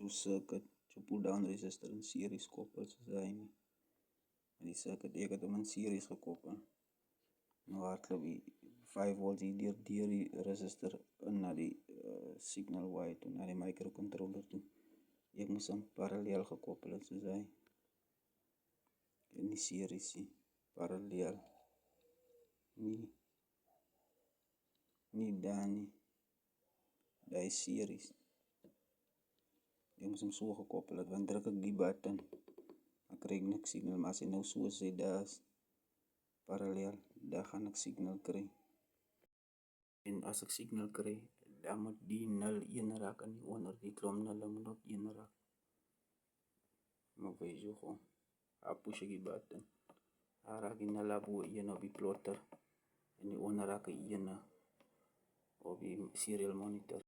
choose circuit, so pull down resistor in series koppel soos hy nie. En die circuit, ek het hom in series gekoppel. Nou hardloop die 5 volts hier deur die resistor in na die signal wire toe, na die microcontroller toe. Ek moes hom parallel gekoppel het soos hy. In die series nie, parallel. Nie daar nie. Daar is series. Ek moes hom so gekoppel het, want druk ek die button, dan kry ek niks signal, maar as hy nou so sê, daar is parallel, daar gaan ek signal kry. En as ek signal kry, dan moet die 0 1 raak en die onder die klomp 0 moet ook 1 raak. Maar wees so gewoon, daar push ek die button, daar raak die 0 bo 1 op die plotter, en die onder raak die 1 op die serial monitor.